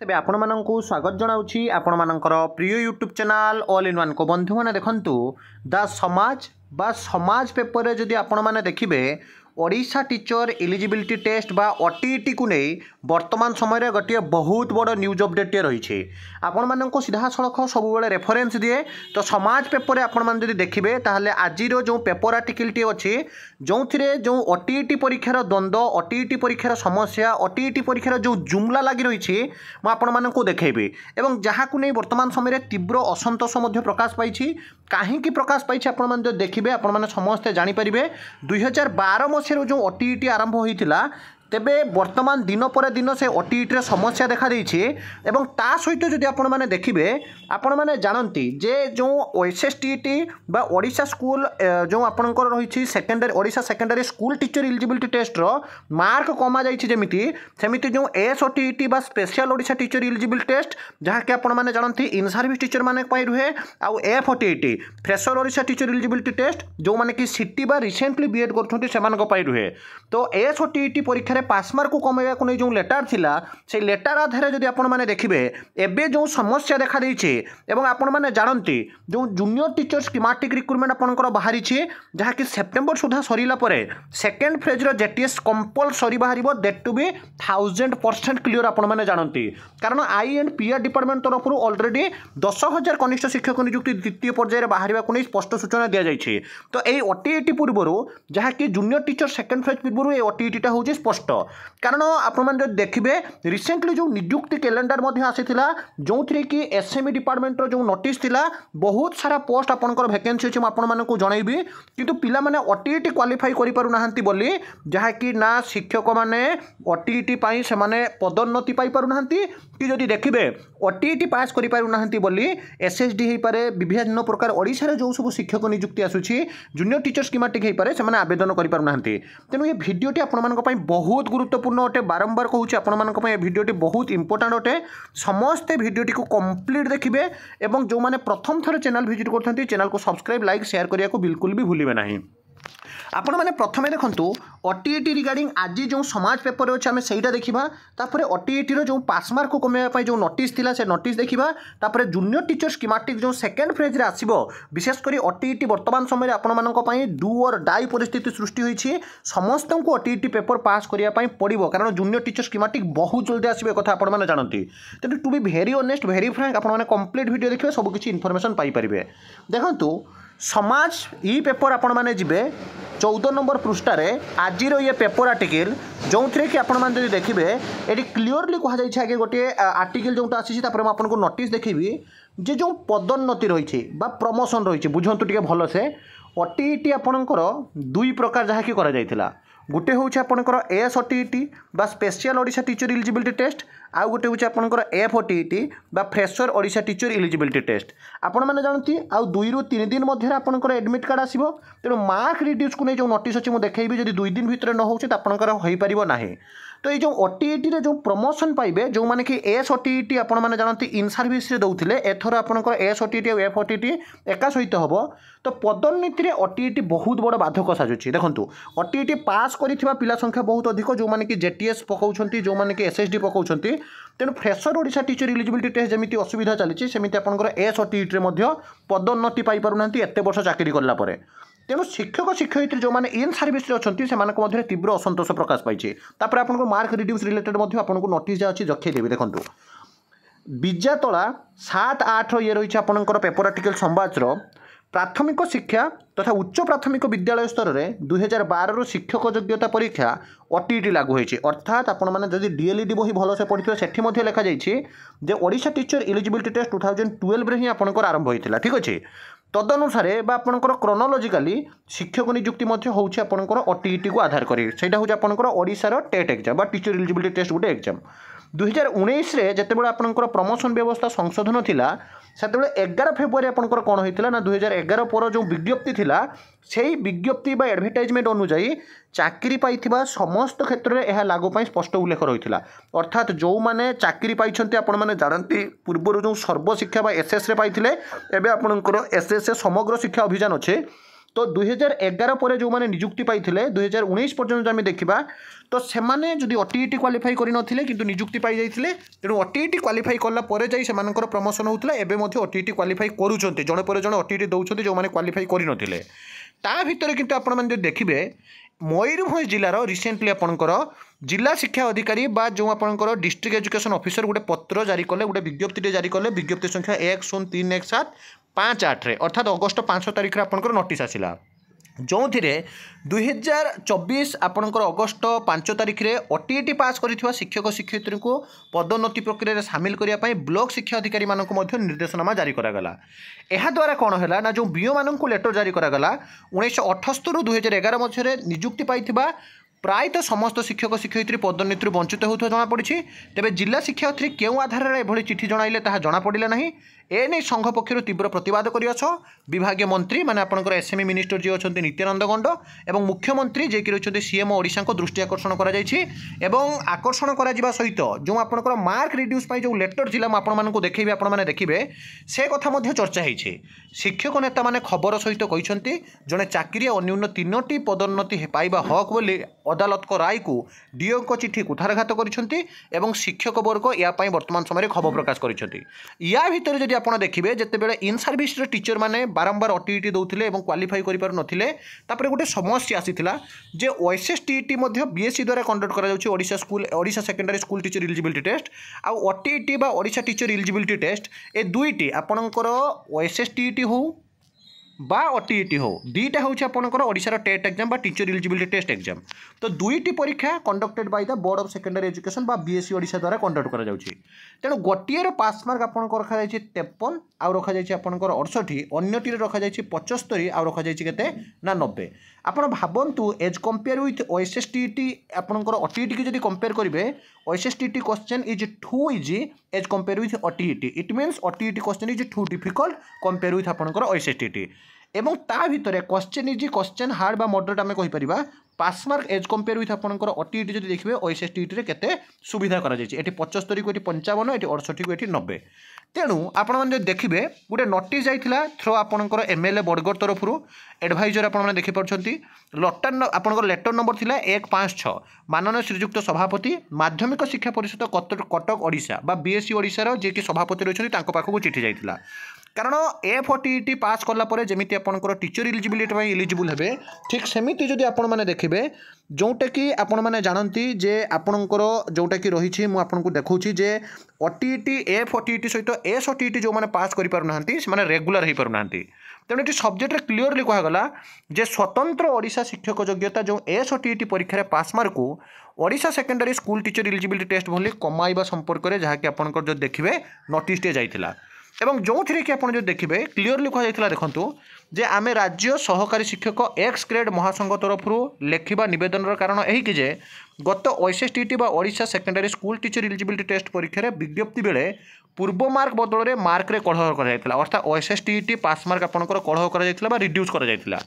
तेबे आपको स्वागत जनाऊँगी आपणकर प्रिय YouTube channel all in one को बंधु मैंने देखंतु द समाज बा समाज पेपर जदि आपण मैंने देखिए ओडिशा टीचर एलिजिबिलिटी टेस्ट बा ओटीईटी को नहीं वर्तमान समय गोटे बहुत बड़ न्यूज अपडेट रही आपण मानक सीधा सड़क सब रेफरेन्स दिए तो समाज पेपर आपण मैंने देखिए ताहले आज जो पेपर आर्टिकल टी अच्छी जो थे जो ओटीईटी परीक्षार द्वंद्व ओटीईटी परीक्षार समस्या ओटीईटी परीक्षार जो जुमला लगी रही मुझे देखी एवं जहाँ को नहीं वर्तमान समय तीव्र असंतोष प्रकाश पाई कहीं प्रकाश पाई आप देखिए आपण समस्ते जानीपर 2012 मसीह जो ओटीईटी आरंभ होता तेबे वर्तमान दिन पर दिन से ओटीईटी समस्या देखा देइछि एवं ता सहित जदि आपण माने देखिबे आपण माने जानंती जे जो एसएसटीटी बा ओडिशा स्कूल जो आपणकर रही secondary Odisha secondary school teacher eligibility test रो मार्क कमा जाइछि जेमिति सेमिति जो एसओटीईटी बा special Odisha teacher eligibility test जहाँ कि आपण माने जानंती इन सर्विस टीचर माने पाई रुहे आउ FOTET fresher Odisha teacher eligibility test जो माने कि सिटी बा रिसेंटली बीएड करछन्ती सेमानको पाई रुहे तो एसओटीईटी परीक्षा पास मार्क को कमेवा को नहीं जो लेटर थिला से लेटर आधार जदि आपण माने देखिबे एबे जो समस्या देखा देइछे एवं आपण माने जानंती जो जूनियर टीचर स्कीमेटिक रिक्रुटमेंट आपनकर बाहरी छे जहाँ कि सेप्टेम्बर सुधा सरीला परे सेकेंड फेज रो जेटीएस कंपलसरी बाहरिबो दैट टू बी 1000% क्लियर आपण माने जानंती कारण आई एंड पीआर डिपार्टमेंट तरफ ऑलरेडी 10,000 कनिष्ठ शिक्षक नियुक्ति द्वितीय पर्यायर बाहरिबा को नहीं स्पष्ट सूचना दिया जाइछे तो एई ओटीईटी पूर्वरु जहाँ कि जूनियर टीचर सेकेंड फेज पूर्वरु ए ओटीईटीटा होउछे स्पष्ट कारण आपने देखिए रिसेंटली जो नियुक्ति कैलेंडर आसीथिला जो थी कि एसएमई डिपार्टमेंट जो नोटिस थिला बहुत सारा पोस्ट आपनकर वैकेंसी अच्छे आपको जनइबी किंतु पिला माने ओटीईटी क्वालिफाई करि पारु नाहंती बोली जहाँ कि ना शिक्षक माने ओटीईटी पाई से माने पदोन्नति पाई पारु नाहंती कि जदि देखिए ओटीईटी पास करि पारु नाहंती बोली एसएसडी हो पारे विभिन्न प्रकार ओडिशा रे जो सब शिक्षक नियुक्ति आसुची जूनियर टीचर स्कीमेटिक हो पारे से माने आवेदन करि पारु नाहंती तेणु ये वीडियोटी आपण मानक पई बहुत गुरुत्वपूर्ण अटे बारंबार कहूँ आपण मानक पई वीडियोटी बहुत इंपोर्टेंट अटे समस्ते वीडियोटी को कंप्लीट देखिए एवं जो माने प्रथम थर चैनल विजिट करथंती चैनल को सब्सक्राइब लाइक शेयर करिया को बिल्कुल भी भूलिबे नहीं आपण मैंने प्रथमे देखंतु ओटीईटी रिगार्डिंग आज जो समाज पेपर अच्छे आम सहीटा देखा तापर ओटीईटी जो पास मार्क को कमेवा जो नोटिस थिला से नोटिस देखा तापर जूनियर टीचर स्कीमेटिक जो सेकेंड फेज रे आसीबो विशेषकर ओटीईटी वर्तमान समय आपण मानक पई डू और डाई परिस्थिति सृष्टि होईछि समस्त को ओटीईटी पेपर पास करिया पई पड़िबो कारण जूनियर टीचर स्कीमेटिक बहुत जल्दी आसीबे कथा आपण माने जानंती तेनु to be very honest very frank आपण माने कंप्लीट वीडियो देखिबे सब किछि इन्फॉर्मेशन पाई परिबे देखंतु समाज ई पेपर आपण माने जिबे 14 नंबर पृष्ठार आज ये पेपर आर्टिकल जो थे कि आपण मैंने देखिए ये क्लीयरली कहुई आगे गोटे आर्टिकल जो आसी आपको नोटिस देखी जे जो पदोन्नति रही प्रमोशन रही बुझंतु टिके भल से ओटीईटी आपणकर दुई प्रकार जहाँ कि करा गोटे हूँ आपंकर एसओटीईटी बा special Odisha teacher eligibility test आउ गोटे हूँ आपंकर एफओटीईटी बा fresher Odisha teacher eligibility test आपण मैंने जानती आउ 2 ରୁ 3 दिन मध्य आपंकर एडमिट कार्ड आसो तेणु मार्क रिड्यूस को नहीं जो नोटिस अच्छी मुझे देखी जब 2 दिन भितर न हो आपंकर हो पार ना तो ये जो ओटीईटी रे जो प्रमोशन पाइबे जो माने कि एसओटीईटी आपण माने जानती इन सर्विस रे दउथिले एथर आपनकर एसओटीईटी और एफओटीईटी एका सहित हबो तो पदोन्नति रे ओटीईटी बहुत बड़ बाधक साजुची देखंतु ओटीईटी पास करिथिबा पिला संख्या बहुत अधिक जो माने कि जेटीएस पकाउछंती जो माने कि एसएसडी पकाउछंती तेणु fresher Odisha teacher eligibility test जमिति असुविधा चली सेमिति आपनकर एसओटीईटी रे मध्य पदोन्नति पाई पारुनांती एते वर्ष चाकरी करला परे तेणु शिक्षक शिक्षयित्री जो मैंने इन सर्विस अच्छा से तीव्र असंतोष प्रकाश पाई आपको मार्क रिड्यूस रिलेटेड आपको नोटिस जहाँ अच्छी रखीदेवी देखो विजातला 7-8 ये रही आपंकर पेपर आर्टिकल संवादर प्राथमिक शिक्षा तथा उच्च प्राथमिक विद्यालय स्तर में 2012 शिक्षक योग्यता परीक्षा ओटीईटी लागू होती अर्थात आपण मैंने जब डीएलईडी बही भलसे पढ़ी से लिखा जाए ओडिशा टीचर एलिजिबिलिटी टेस्ट 2012 ही आपंकर आरंभ होता ठीक अच्छे तदनुसार आपंकर क्रोनोलॉजिकली शिक्षक नियुक्ति होउछि आपंकर ओटीईटी को आधार करी सेटा होउछि आपंकर ओडिशार TET exam teacher eligibility test गोटे एग्जाम 2019 रे जेतेबेले आपंकर प्रमोशन व्यवस्था संशोधन थिला सेतेबेले 11 फेब्रुआरी आपंकर कोन होइतिला ना 2011 पर जो विज्ञप्ति थिला सेही विज्ञप्ति बा एडवर्टाइजमेंट अनुसार चाकरी पाइथिबा समस्त क्षेत्र में यह लागू पाई स्पष्ट उल्लेख रही अर्थात जो मैंने चाकरी पाइछन्ति आपण माने जानती पूर्व जो सर्वशिक्षा बा एसएस रे पाइथिले एबे आपनकर एसएस समग्र शिक्षा अभियान अच्छे तो 2011 पर जो मैंने निजुक्ति पाई 2019 पर्यटन आम देखा तो सेमाने जदि ओटीईटी क्वालिफाई करनथिले किंतु निजुक्ति पाई जाइथिले तेणु ओटीईटी क्वालिफाई कला परे जाई सेमानकर प्रमोशन होउतला एबे मध्ये ओटीईटी क्वालिफाई करूछन्ते जणे पर जणे ओटीईटी दउछन्ते जो माने क्वालिफाई करनथिले ता भितर किंतु आपण माने देखिबे मयूरभंज जिलार रिसेंटली आपणकर जिला शिक्षा अधिकारी बा जो आपणकर डिस्ट्रिक्ट एजुकेशन ऑफिसर गोटे पत्र जारी कले गोटे विज्ञप्ति जारी कले विज्ञप्ति संख्या 10311758 अर्थात अगस्ट 5 तारिख रे आपणकर नोटिस आसिला जो 2024 आपणकर अगस्ट 5 तारिख रे ओटीईटी पास करिथिबा शिक्षक शिक्षयित्री को पदोन्नति प्रक्रिया रे शामिल करिया पई ब्लॉक शिक्षा अधिकारी मानक मध्य निर्देशनामा जारी करा गला एहा द्वारा कोन हैला ना जो बीओ मानक लेटर जारी करा गला 1978 रु 2011 मध्य निजुक्ति पाइथिबा प्रायतः समस्त शिक्षक शिक्षयित्री पदोन्नति वंचित होता जमापड़ी तेज जिला शिक्षा अधिकारी क्यों आधार में चिठी जणाइले ताहा जनापड़ा ना एने संघ पक्षर तीव्र प्रतिवाद करियछ विभागीय मंत्री माने आपनकर एसएमई मिनिस्टर जी अच्छा नित्यानंद गंड एवं मुख्यमंत्री जे कि रही सीएम ओडिशा को दृष्टि आकर्षण आकर्षण करा सहित जो आपनकर मार्क रिड्यूस पाई जो लेटर जिला आपण मानकु देखैबे आपण माने देखिबे से कथा मध्य चर्चा होइछे शिक्षक नेता माने खबर सहित कहिसंती जने चाकरी अन्यून 3टी पदोन्नति पाइबा हक बोली अदालत को राय को डीओ को चिठी कुठारघात करिसंती एवं शिक्षक वर्ग या पई वर्तमान समय खबर प्रकाश करिसंती या भितर जदि आपण देखिबे जेतेबेले इन सर्विस रे टीचर माने बारंबार ओटीईटी दउथिले एवं क्वालिफाई करि पारु नथिले तापरे गोटे समस्या आसीथिला जे ओएसएसटीईटी मध्ये बीएससी द्वारा कंडक्ट करा जाउची Odisha secondary school teacher eligibility test आ ओटीईटी बा ओडिशा टीचर एलिजिबिलिटी टेस्ट ए दुईटी आपणकर ओएसएसटीईटी हो बा ओटीईटी हो दीटा हूँ आपंकर ओडिशार टेट एग्जाम बा टीचर एलिजिबिलिटी टेस्ट एग्जाम तो दुईटी परीक्षा conducted by the board of secondary education बा बीएससी ओडिशा द्वारा कंडक्ट करा जाउची तेणु गोटे पास मार्क आपंकर रखा जाइए 53 आउ रखा जाइए आपंकर 68 अन्यटी रखा जाइए 75 आउ रखा जाइए केते ना 90 आपण भावन्तु एज कंपेयर विथ ओएसएसटीईटी आपंकर ओटीईटी की जदि कंपेयर करेंगे OSSTET question is too easy as compare with OTET it means OTET question is too difficult compare with आपंकर ओएसएसटीईटी एवं ता भितर क्वेश्चन इज क्वेश्चन हार्ड बा मॉडरेट आम कहीपर pass mark as compare with आपंकर ओटीईटी जब देखिए ओएसएसटीईटी रे केते सुविधा करा जाइए एटी 75 को 55 एटी 68 को 90 तेणु आपण मैंने देखिए गोटे नोटिस जाइथिला थ्रो आपंकर एमएलए बड़गढ़ तरफ एडभाइजर आपने देखिपुंट लटर आपंकर लेटर नंबर थिला 156 माननीय श्रीजुक्त सभापति माध्यमिक शिक्षा परिषद कटक ओडिशा बा बीएससी ओडिशार जे कि सभापति रही पाखक चिठी जाइथिला कारण एफओटीईटी पास कलापर जमी आपंकर टीचर एलिजिबिलिटी एलिजिबल हे ठीक सेमती जदि आपण मैंने देखिए जोटा कि आपण मैंने जानती जे आपणकर जोटा कि रही मुझे देखा जे ओटीईटी एफओटीईटी सहित एसओटीईटी जो मैंने पास कर रेगुलर हो पारना तेणु ये सब्जेक्ट क्लीयरली कहगला जे स्वतंत्र ओडिशा शिक्षक योग्यता जो एसओटीईटी परीक्षा पास मार्क को Odisha secondary school teacher eligibility test भली कमाइबा संपर्क में जहाँकि आपंकर जो देखिए नोटिस टे जाइथिला एवं जो थी कि आप जो देखिए क्लीयरली कहुला देखूँ जे आमे राज्य सहकारी शिक्षक एक्स ग्रेड महासंघ तरफ लेखिबा निवेदन कारण यही कि जे गत ओएसएसटीईटी बा Odisha secondary school teacher eligibility test परीक्षा विज्ञप्ति बेले पूर्व मार्क बदल में मार्क रे कलह कर अर्थात ओएसएसटीईटी पास मार्क आपंकर कलह कर रिड्यूस कर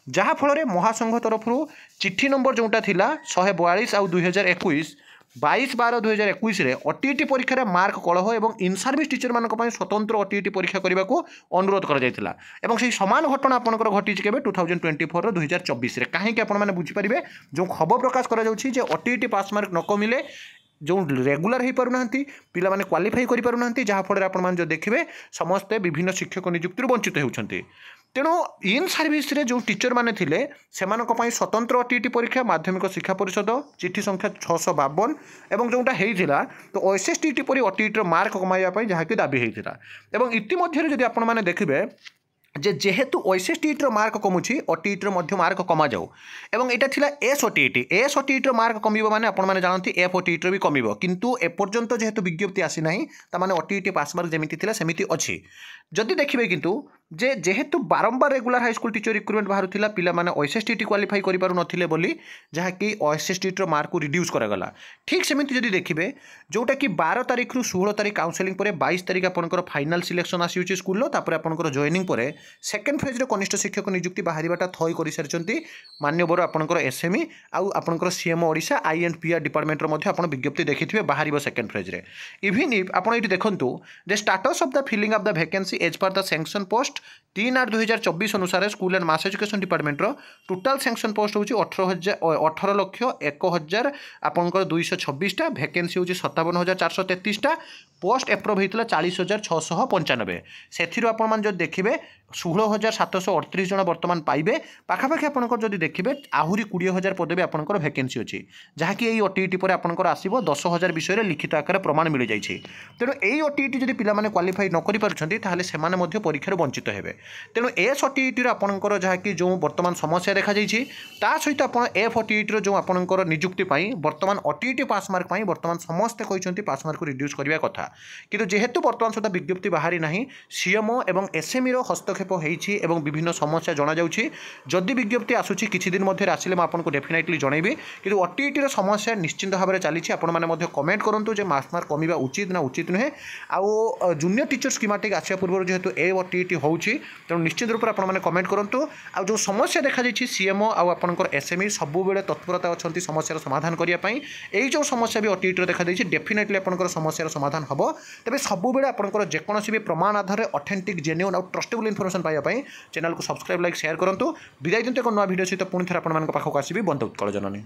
जहाँफल महासंघ तरफ चिट्ठी नंबर जोटा थिला 142 आउ 2021 22/12/2021 रे ओटीईटी परीक्षा मार्क कलह एवं इन सर्विस टीचर मानक पई स्वतंत्र ओटीईटी परीक्षा करने को अनुरोध कर जाइथिला एवं से समान घटना आपंकर घटी केबे 2024 रो 2024 रे कहीं आपण मैंने बुझीपारे जो खबर प्रकाश करा जाउछि जे ओटीईटी पास मार्क न कमिले जो रेगुलर हो पारना पिला माने क्वालिफाई करि पारना जहाँफल आपण मैंने जो देखिए समस्ते विभिन्न शिक्षक नियुक्ति वंचित होउछन्ति तेणु इन सर्विस रे जो टीचर माने थिले सेमानक पई स्वतंत्र ओटीईटी परीक्षा माध्यमिक शिक्षा परिषद चिठी संख्या 652 एवं जोटा होता तो ओएसएसटीईटी परी ओटीईटी मार्क कमाइबा जहाँकि दाबी होता एवं इतिमध्य जदि आपण मैंने देखिए जे जेहेतु ओएसएसटीईटी मार्क कमुची ओटीईटी मार्क कमा जाऊ एवं एटा थिला एसओटीईटी मार्क कमिबो माने आपण माने जानती एफओटीईटी भी कमिबो किंतु एपर्यंत जेहेतु विज्ञप्ति आसी नाही ता माने ओटीईटी पास मार्क जेमिति थिला सेमिति अछि जदि देखिबे किंतु जे जेहेतु बारंबार regular high school teacher recruitment बाहरुथिला पिला माने ओएसएसटीईटी क्वालिफाई करि पारु नथिले बोली जहाँकि ओएसएसटीईटी मार्क को रिड्यूस करागला ठीक सेमिति जदि देखिबे जोटा कि 12 तारिख रु 16 तारिख काउंसलिंग पर 22 तारिख आपनकर फाइनल सिलेक्शन आसी स्कूल तापर आपनकर जॉइनिंग पर सेकेंड फेज कनिष्ठ शिक्षक नियुक्ति बाहरटा थई कर सारी मान्यवर आपंकर एसएमई आउ आपंकर सीएम ओडिशा आईएनपीआर डिपार्टमेंट विज्ञप्ति देखिए बाहर सेकेंड फेज रे इवन इफ आप देखूँ जे status of the filling of the vacancy as per the sanction post 3/8/2024 अनुसार school and mass education department total sanction post हूँ 18,01,000 आपंकर 226टा वैकेंसी हूँ 57,433टा पोस्ट एप्रुव होता 40,695 से आप देखिए 16,738 जन बर्तमान पाइबे पाखापाखि आपंकर जब देखिए आहरी 20,000 पदवी आपंकर वैकेंसी अच्छी जहाँकि यही ओटीईटी पर आपंकर आसो 10,000 विषय में लिखित आकार प्रमाण मिल जाए तेणु यही ओटीईटी जब पे क्वालिफाई न कर परीक्षार वंचित हेबे तेणु एस ओटीईटी आपंकर जहाँकि जो बर्तमान समस्या देखा सहित आप एफ ओटीईटी जो आपंकर नियुक्ति बर्तमान ओटीईटी पास मार्क बर्तमान समस्ते कहते पास मार्क रिड्यूस करने कथा किंतु जेहेतु बर्तमान सुधा विज्ञप्ति बाहरी ना सीएमओ एवं एसएमई हस्तक्षेप होती विभिन्न समस्या जना जाउछि जदि विज्ञप्ति आसुछि किछि दिन मध्य आसिले मैं आपको डेफिनेटली जनइबी कि ओटीईटी समस्या निश्चिंत भाव में चली आपने कमेंट करूँ जे मार्क्स मार्क कमिबा उचित ना उचित नुहे आउ जूनियर टीचर स्कीमेटिक आसिया पूर्व जेहेतु ए ओटीईटी होउछि तेणु निश्चित रूप से आपने कमेंट करूँ आ जो समस्या देखा सीएमओ आउ आपंकर एसएमई सबु बेले तत्परता अच्छा समस्यार समाधान करने यही जो समस्या भी ओटीईटी देखा डेफिनेटली आपंकर समस्यार समाधान हम तेज सबु बेले आपंकर जेकोसी भी प्रमाण आधार ऑथेंटिक जेन्युइन और ट्रस्टेबल इनफॉरमेशन पाइबापी चैनल को सब्सक्राइब लाइक शेयर करूँ विदाय दिंतु एक नया वीडियो सहित पुणी थे आपको आसबि बंद उत्कल जननी।